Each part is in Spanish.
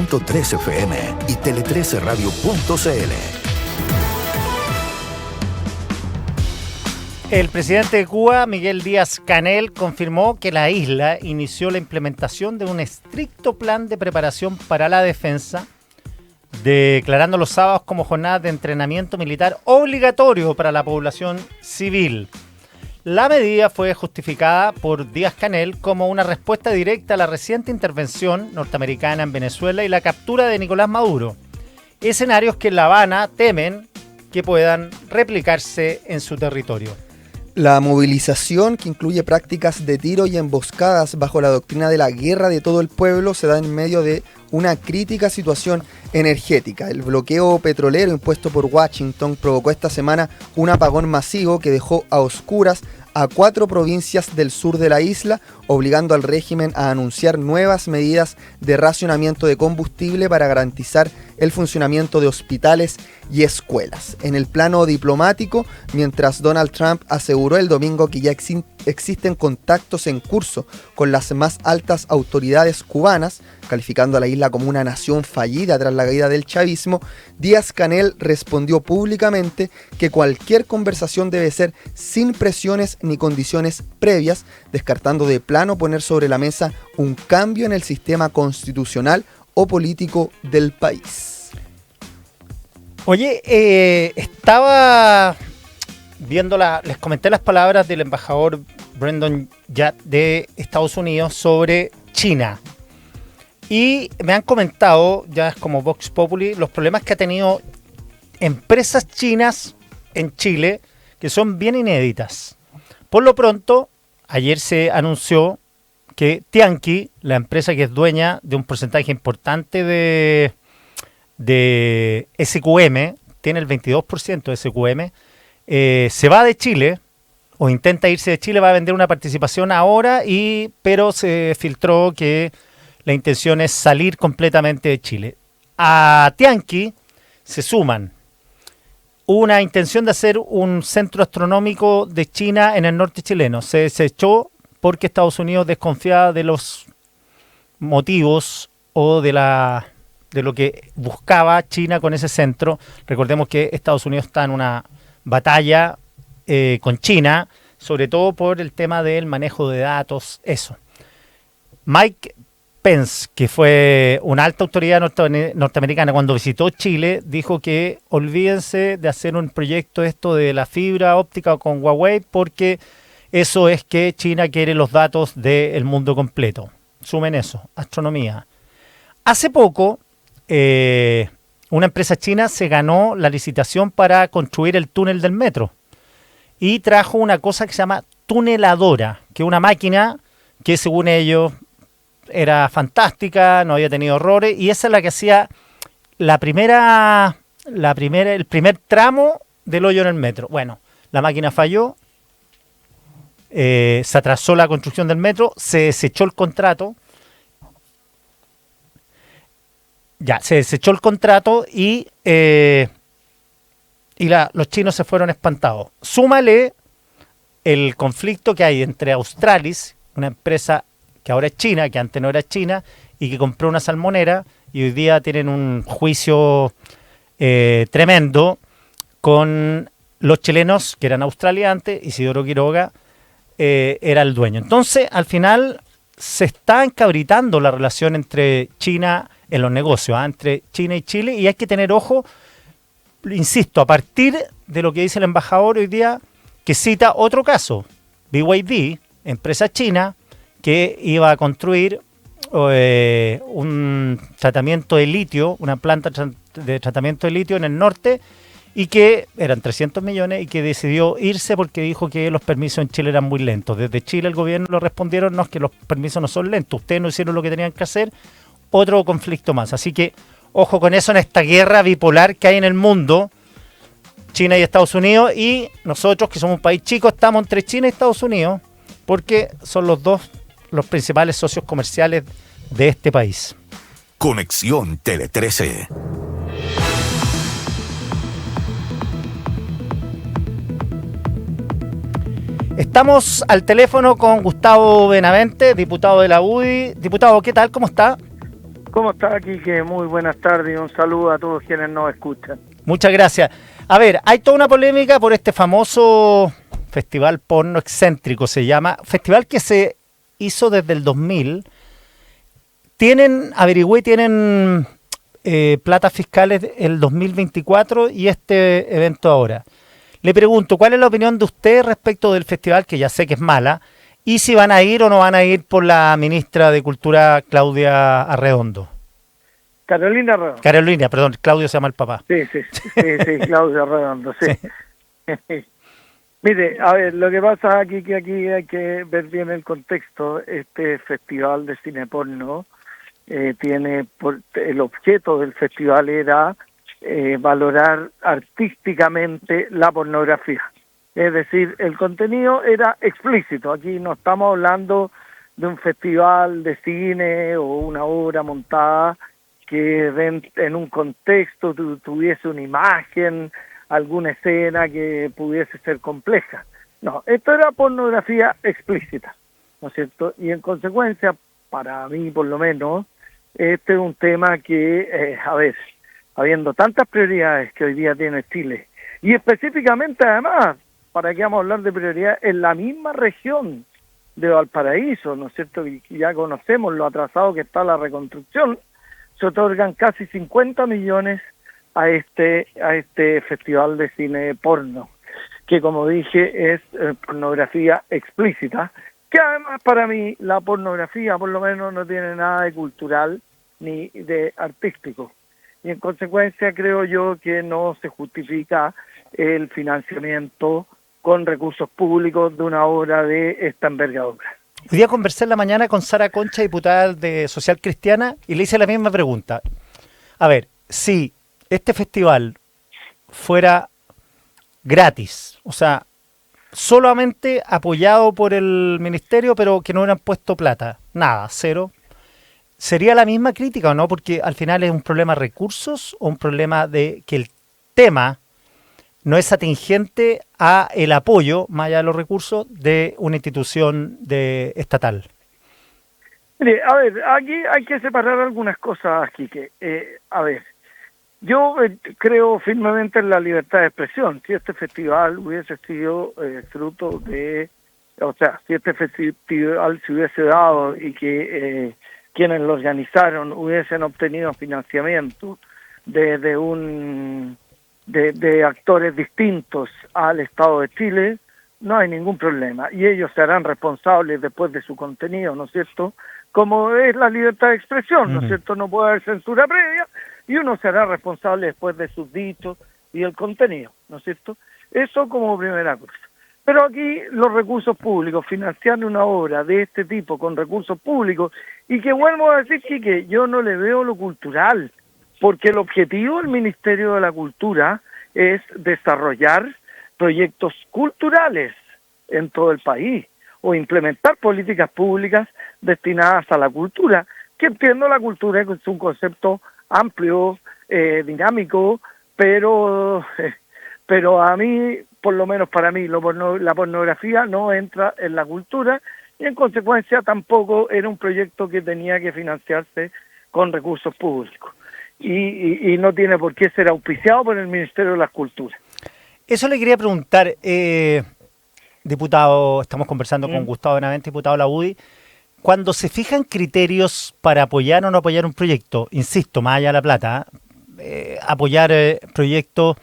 93.3 FM y tele13radio.cl. El presidente de Cuba, Miguel Díaz-Canel, confirmó que la isla inició la implementación de un estricto plan de preparación para la defensa, declarando los sábados como jornadas de entrenamiento militar obligatorio para la población civil. La medida fue justificada por Díaz-Canel como una respuesta directa a la reciente intervención norteamericana en Venezuela y la captura de Nicolás Maduro, escenarios que en La Habana temen que puedan replicarse en su territorio. La movilización, que incluye prácticas de tiro y emboscadas bajo la doctrina de la guerra de todo el pueblo, se da en medio de una crítica situación energética. El bloqueo petrolero impuesto por Washington provocó esta semana un apagón masivo que dejó a oscuras a 4 provincias del sur de la isla, obligando al régimen a anunciar nuevas medidas de racionamiento de combustible para garantizar el funcionamiento de hospitales y escuelas. En el plano diplomático, mientras Donald Trump aseguró el domingo que ya existen contactos en curso con las más altas autoridades cubanas, calificando a la isla como una nación fallida tras la caída del chavismo, Díaz-Canel respondió públicamente que cualquier conversación debe ser sin presiones ni condiciones previas, descartando de plano poner sobre la mesa un cambio en el sistema constitucional o político del país. Oye, estaba viendo les comenté las palabras del embajador Brendan Yat de Estados Unidos sobre China. Y me han comentado, ya es como Vox Populi, los problemas que ha tenido empresas chinas en Chile, que son bien inéditas. Por lo pronto, ayer se anunció que Tianqi, la empresa que es dueña de un porcentaje importante de SQM, tiene el 22% de SQM, se va de Chile, o intenta irse de Chile, va a vender una participación ahora, pero se filtró que la intención es salir completamente de Chile. A Tianqi se suman una intención de hacer un centro astronómico de China en el norte chileno. Se desechó porque Estados Unidos desconfiaba de los motivos o de lo que buscaba China con ese centro. Recordemos que Estados Unidos está en una batalla con China, sobre todo por el tema del manejo de datos, eso. Mike Pence, que fue una alta autoridad norteamericana, cuando visitó Chile, dijo que olvídense de hacer un proyecto esto de la fibra óptica con Huawei, porque eso es que China quiere los datos del mundo completo. Sumen eso, astronomía. Hace poco, una empresa china se ganó la licitación para construir el túnel del metro y trajo una cosa que se llama tuneladora, que es una máquina que según ellos era fantástica, no había tenido errores, y esa es la que hacía el primer tramo del hoyo en el metro. Bueno, la máquina falló, se atrasó la construcción del metro, se desechó el contrato. Se desechó el contrato y los chinos se fueron espantados. Súmale el conflicto que hay entre Australis, una empresa que ahora es china, que antes no era china, y que compró una salmonera, y hoy día tienen un juicio tremendo con los chilenos, que eran australianos, Isidoro Quiroga era el dueño. Entonces, al final, se está encabritando la relación entre China en los negocios, entre China y Chile, y hay que tener ojo, insisto, a partir de lo que dice el embajador hoy día, que cita otro caso, BYD, empresa china, que iba a construir un tratamiento de litio, una planta de tratamiento de litio en el norte, y que eran 300 millones, y que decidió irse porque dijo que los permisos en Chile eran muy lentos. Desde Chile el gobierno lo respondieron, no, es que los permisos no son lentos, ustedes no hicieron lo que tenían que hacer, otro conflicto más. Así que ojo con eso en esta guerra bipolar que hay en el mundo, China y Estados Unidos, y nosotros, que somos un país chico, estamos entre China y Estados Unidos, porque son los principales socios comerciales de este país. Conexión Tele 13. Estamos al teléfono con Gustavo Benavente, diputado de la UDI. Diputado, ¿qué tal? ¿Cómo está? ¿Cómo está, Quique? Muy buenas tardes y un saludo a todos quienes nos escuchan. Muchas gracias. A ver, hay toda una polémica por este famoso festival porno excéntrico, se llama. Festival que se hizo desde el 2000. Tienen platas fiscales el 2024 y este evento ahora. Le pregunto, ¿cuál es la opinión de usted respecto del festival, que ya sé que es mala, y si van a ir o no van a ir por la ministra de Cultura, Claudia Arredondo? Carolina Redondo. Carolina, perdón, Claudio se llama el papá. Sí, Claudia Redondo, sí. Mire, a ver, lo que pasa aquí que aquí hay que ver bien el contexto. Este festival de cine porno el objeto del festival era valorar artísticamente la pornografía. Es decir, el contenido era explícito. Aquí no estamos hablando de un festival de cine o una obra montada que en un contexto tuviese una imagen, alguna escena que pudiese ser compleja. No, esto era pornografía explícita, ¿no es cierto? Y en consecuencia, para mí por lo menos, este es un tema que, habiendo tantas prioridades que hoy día tiene Chile, y específicamente además, ¿para qué vamos a hablar de prioridades? En la misma región de Valparaíso, ¿no es cierto? Y ya conocemos lo atrasado que está la reconstrucción, se otorgan casi 50 millones a este festival de cine porno, que como dije es pornografía explícita, que además para mí la pornografía por lo menos no tiene nada de cultural ni de artístico. Y en consecuencia creo yo que no se justifica el financiamiento con recursos públicos de una obra de esta envergadura. Hoy día conversé en la mañana con Sara Concha, diputada de Social Cristiana, y le hice la misma pregunta. A ver, si este festival fuera gratis, o sea, solamente apoyado por el ministerio, pero que no hubieran puesto plata, nada, cero, ¿sería la misma crítica o no? Porque al final es un problema de recursos o un problema de que el tema no es atingente a el apoyo, más allá de los recursos, de una institución estatal. Mire, a ver, aquí hay que separar algunas cosas, Quique. Yo creo firmemente en la libertad de expresión. Si este festival hubiese sido fruto de, o sea, si este festival se hubiese dado y que quienes lo organizaron hubiesen obtenido financiamiento de actores distintos al Estado de Chile, no hay ningún problema. Y ellos se harán responsables después de su contenido, ¿no es cierto? Como es la libertad de expresión, ¿no es cierto? No puede haber censura previa y uno se hará responsable después de sus dichos y el contenido, ¿no es cierto? Eso como primera cosa. Pero aquí los recursos públicos, financiando una obra de este tipo con recursos públicos, y que vuelvo a decir que yo no le veo lo cultural, porque el objetivo del Ministerio de la Cultura es desarrollar proyectos culturales en todo el país o implementar políticas públicas destinadas a la cultura, que entiendo la cultura es un concepto amplio, dinámico, pero a mí, por lo menos para mí, la pornografía no entra en la cultura y en consecuencia tampoco era un proyecto que tenía que financiarse con recursos públicos. Y no tiene por qué ser auspiciado por el Ministerio de las Culturas. Eso le quería preguntar, diputado, estamos conversando con Gustavo Benavente, diputado de la UDI. Cuando se fijan criterios para apoyar o no apoyar un proyecto, insisto, más allá de la plata, apoyar proyectos,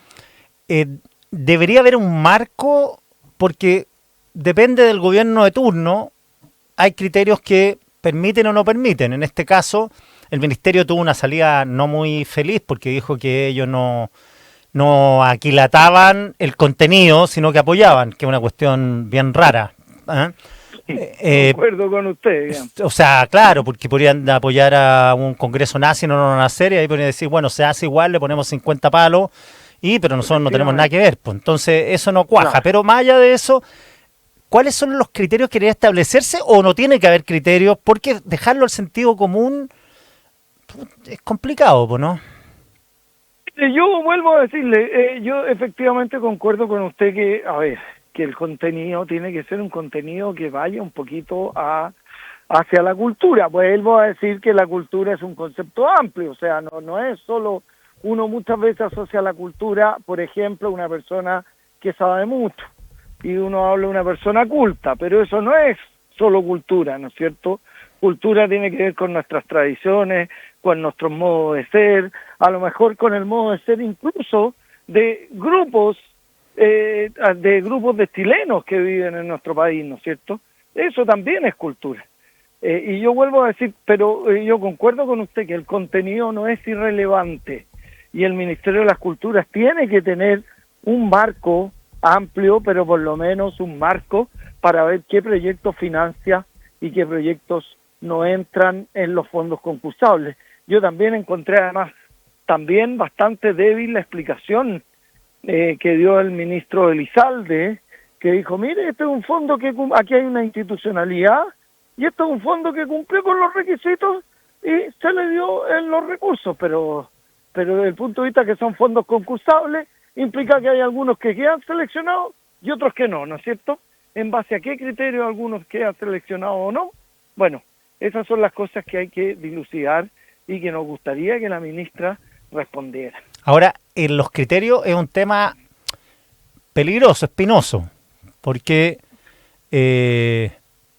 debería haber un marco, porque depende del gobierno de turno, hay criterios que permiten o no permiten. En este caso, el ministerio tuvo una salida no muy feliz porque dijo que ellos no aquilataban el contenido, sino que apoyaban, que es una cuestión bien rara. De acuerdo con usted, digamos. O sea, claro, porque podrían apoyar a un congreso nazi, no lo van a hacer, y ahí podrían decir, bueno, se hace igual, le ponemos 50 palos, pero nosotros no tenemos nada que ver. Pues entonces eso no cuaja. Claro. Pero más allá de eso, ¿cuáles son los criterios que deberían establecerse o no tiene que haber criterios? Porque dejarlo al sentido común es complicado, ¿no? Yo vuelvo a decirle, yo efectivamente concuerdo con usted que, que el contenido tiene que ser un contenido que vaya un poquito a hacia la cultura. Vuelvo a decir que la cultura es un concepto amplio, o sea, no es solo, uno muchas veces asocia a la cultura, por ejemplo, una persona que sabe mucho, y uno habla de una persona culta, pero eso no es solo cultura, ¿no es cierto? Cultura tiene que ver con nuestras tradiciones, con nuestros modos de ser, a lo mejor con el modo de ser incluso de grupos de chilenos que viven en nuestro país, ¿no es cierto? Eso también es cultura. Y yo vuelvo a decir, pero yo concuerdo con usted que el contenido no es irrelevante y el Ministerio de las Culturas tiene que tener un marco amplio, pero por lo menos un marco para ver qué proyectos financia y qué proyectos no entran en los fondos concursables. Yo también encontré además también bastante débil la explicación que dio el ministro Elizalde, que dijo, mire, este es un fondo que aquí hay una institucionalidad y este es un fondo que cumplió con los requisitos y se le dio los recursos, pero desde el punto de vista que son fondos concursables, implica que hay algunos que quedan seleccionados y otros que no, ¿no es cierto? ¿En base a qué criterio algunos quedan seleccionados o no? Bueno, esas son las cosas que hay que dilucidar y que nos gustaría que la ministra respondiera. Ahora, en los criterios es un tema peligroso, espinoso, porque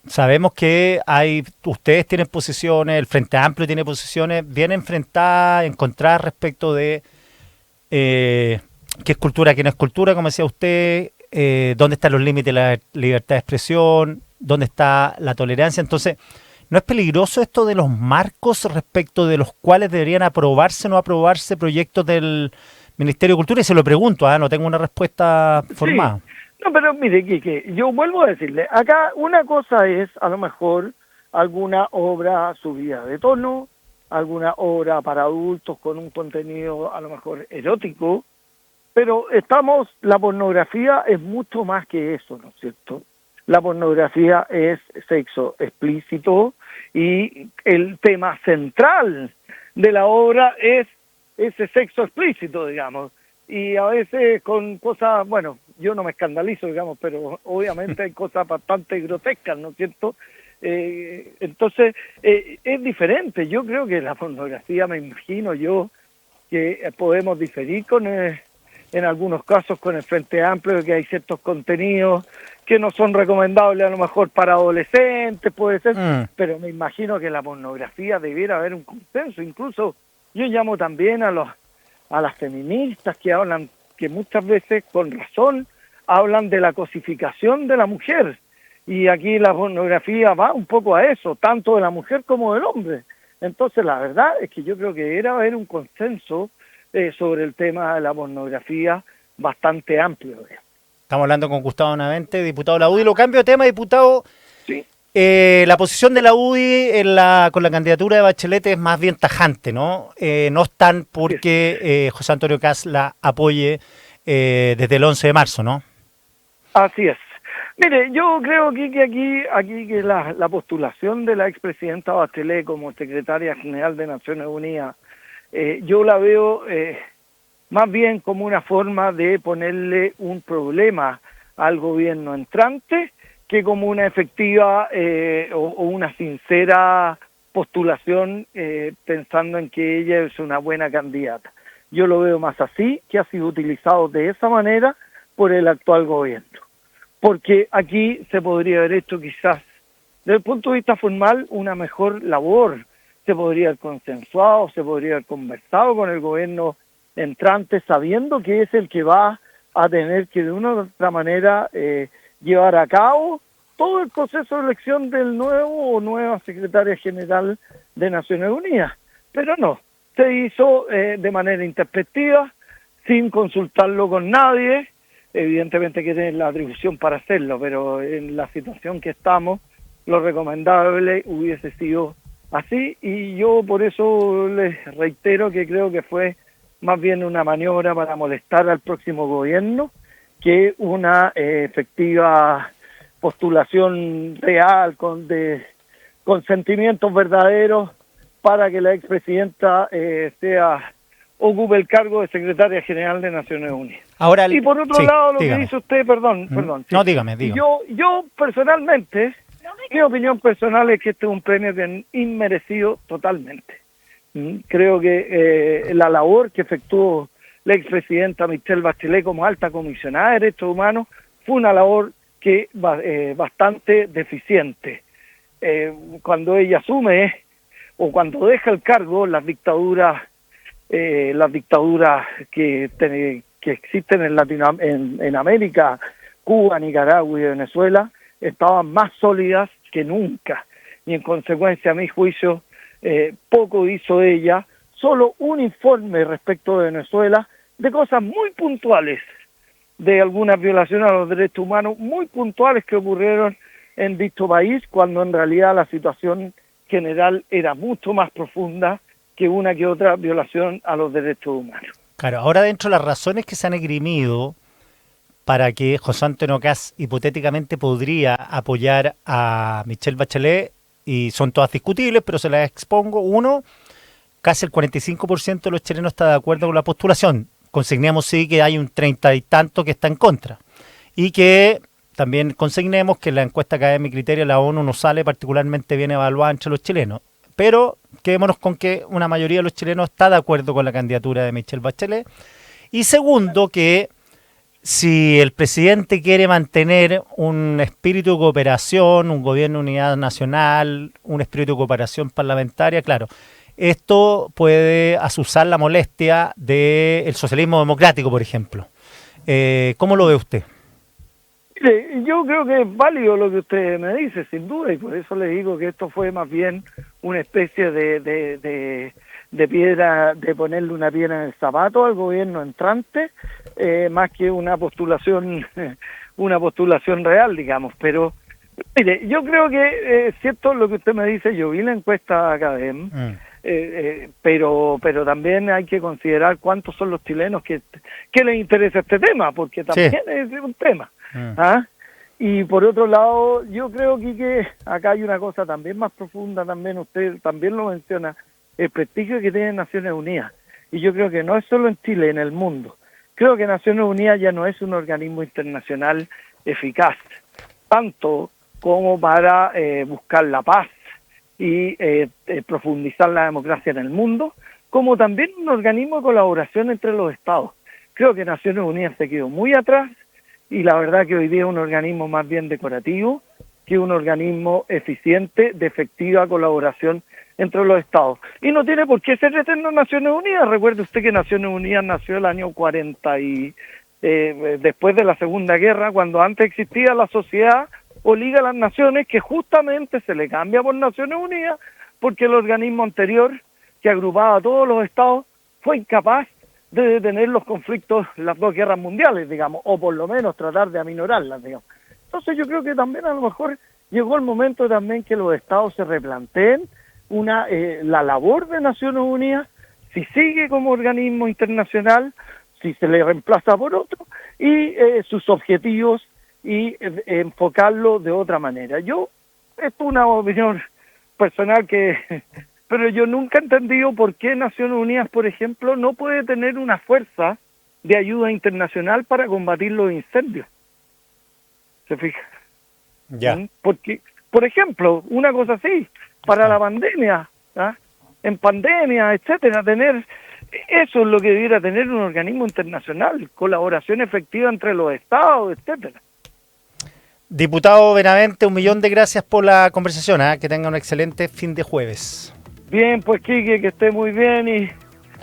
sabemos que ustedes tienen posiciones, el Frente Amplio tiene posiciones bien enfrentadas, encontradas respecto de qué es cultura, qué no es cultura, como decía usted, dónde están los límites de la libertad de expresión, dónde está la tolerancia. Entonces, ¿no es peligroso esto de los marcos respecto de los cuales deberían aprobarse o no aprobarse proyectos del Ministerio de Cultura? Y se lo pregunto, no tengo una respuesta formada. Sí. No, pero mire, Quique, yo vuelvo a decirle, acá una cosa es, a lo mejor, alguna obra subida de tono, alguna obra para adultos con un contenido, a lo mejor, erótico, pero la pornografía es mucho más que eso, ¿no es cierto? La pornografía es sexo explícito y el tema central de la obra es ese sexo explícito, digamos. Y a veces con cosas, bueno, yo no me escandalizo, digamos, pero obviamente hay cosas bastante grotescas, ¿no es cierto? Entonces, es diferente. Yo creo que la pornografía, me imagino yo, que podemos diferir en algunos casos con el Frente Amplio, que hay ciertos contenidos que no son recomendables a lo mejor para adolescentes, puede ser, pero me imagino que la pornografía debiera haber un consenso. Incluso yo llamo también a las feministas que hablan, que muchas veces con razón hablan de la cosificación de la mujer, y aquí la pornografía va un poco a eso, tanto de la mujer como del hombre. Entonces la verdad es que yo creo que debería haber un consenso sobre el tema de la pornografía bastante amplio. Estamos hablando con Gustavo Navente, diputado de la UDI. Lo cambio de tema, diputado. Sí. La posición de la UDI con la candidatura de Bachelet es más bien tajante, ¿no? No están porque José Antonio Kast la apoye desde el 11 de marzo, ¿no? Así es. Mire, yo creo que aquí que la postulación de la expresidenta Bachelet como secretaria general de Naciones Unidas, yo la veo más bien como una forma de ponerle un problema al gobierno entrante que como una efectiva o una sincera postulación pensando en que ella es una buena candidata. Yo lo veo más así, que ha sido utilizado de esa manera por el actual gobierno. Porque aquí se podría haber hecho quizás, desde el punto de vista formal, una mejor labor. Se podría haber consensuado, se podría haber conversado con el gobierno entrante, sabiendo que es el que va a tener que de una u otra manera llevar a cabo todo el proceso de elección del nuevo o nueva secretaria general de Naciones Unidas. Pero no, se hizo de manera intempestiva, sin consultarlo con nadie. Evidentemente que tienen la atribución para hacerlo, pero en la situación que estamos, lo recomendable hubiese sido así, y yo por eso les reitero que creo que fue más bien una maniobra para molestar al próximo gobierno que una efectiva postulación real con sentimientos verdaderos para que la expresidenta ocupe el cargo de secretaria general de Naciones Unidas. Ahora, y por otro lado, lo dígame. que dice usted, perdón. No, dígame. Yo personalmente, Mi opinión personal es que este es un premio inmerecido totalmente. Creo que la labor que efectuó la expresidenta Michelle Bachelet como alta comisionada de derechos humanos fue una labor que bastante deficiente. Cuando ella asume o cuando deja el cargo, las dictaduras que existen en América, Cuba, Nicaragua y Venezuela, estaban más sólidas que nunca. Y en consecuencia, a mi juicio, poco hizo ella, solo un informe respecto de Venezuela, de cosas muy puntuales, de algunas violaciones a los derechos humanos muy puntuales que ocurrieron en dicho país, cuando en realidad la situación general era mucho más profunda que una que otra violación a los derechos humanos. Claro, ahora dentro de las razones que se han esgrimido para que José Antonio Kast hipotéticamente podría apoyar a Michelle Bachelet, y son todas discutibles, pero se las expongo. Uno, casi el 45% de los chilenos está de acuerdo con la postulación. Consignemos sí que hay un 30 y tanto que está en contra. Y que también consignemos que en la encuesta Academia y Criterio la ONU no sale particularmente bien evaluada entre los chilenos. Pero quedémonos con que una mayoría de los chilenos está de acuerdo con la candidatura de Michelle Bachelet. Y segundo, que si el presidente quiere mantener un espíritu de cooperación, un gobierno de unidad nacional, un espíritu de cooperación parlamentaria, claro, esto puede azuzar la molestia del socialismo democrático, por ejemplo. ¿Cómo lo ve usted? Mire, yo creo que es válido lo que usted me dice, sin duda, y por eso le digo que esto fue más bien una especie de piedra, de ponerle una piedra en el zapato al gobierno entrante, más que una postulación real, digamos. Pero mire, yo creo que es cierto lo que usted me dice. Yo vi la encuesta Academ, pero también hay que considerar cuántos son los chilenos que les interesa este tema, porque también es un tema. Y por otro lado, yo creo que acá hay una cosa también más profunda, también usted también lo menciona, el prestigio que tiene Naciones Unidas. Y yo creo que no es solo en Chile, en el mundo. Creo que Naciones Unidas ya no es un organismo internacional eficaz, tanto como para buscar la paz y profundizar la democracia en el mundo, como también un organismo de colaboración entre los estados. Creo que Naciones Unidas se quedó muy atrás, y la verdad que hoy día es un organismo más bien decorativo que un organismo eficiente de efectiva colaboración entre los estados. Y no tiene por qué ser eterno Naciones Unidas. Recuerde usted que Naciones Unidas nació el año 40 y después de la Segunda Guerra, cuando antes existía la Sociedad o Liga de las Naciones, que justamente se le cambia por Naciones Unidas porque el organismo anterior, que agrupaba a todos los estados, fue incapaz de detener los conflictos, las dos guerras mundiales, digamos, o por lo menos tratar de aminorarlas, digamos. Entonces yo creo que también a lo mejor llegó el momento también que los estados se replanteen la labor de Naciones Unidas, si sigue como organismo internacional, si se le reemplaza por otro, y sus objetivos, y enfocarlo de otra manera. Esto es una opinión personal pero yo nunca he entendido por qué Naciones Unidas, por ejemplo, no puede tener una fuerza de ayuda internacional para combatir los incendios. ¿Se fija? Ya. Porque, por ejemplo, una cosa así, para la pandemia, en pandemia, etcétera, eso es lo que debiera tener un organismo internacional, colaboración efectiva entre los estados, etcétera. Diputado Benavente, 1.000.000 de gracias por la conversación. Que tenga un excelente fin de jueves. Bien, pues Quique, que esté muy bien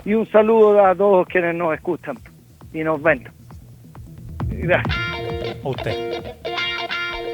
y un saludo a todos quienes nos escuchan y nos ven. Gracias. A usted.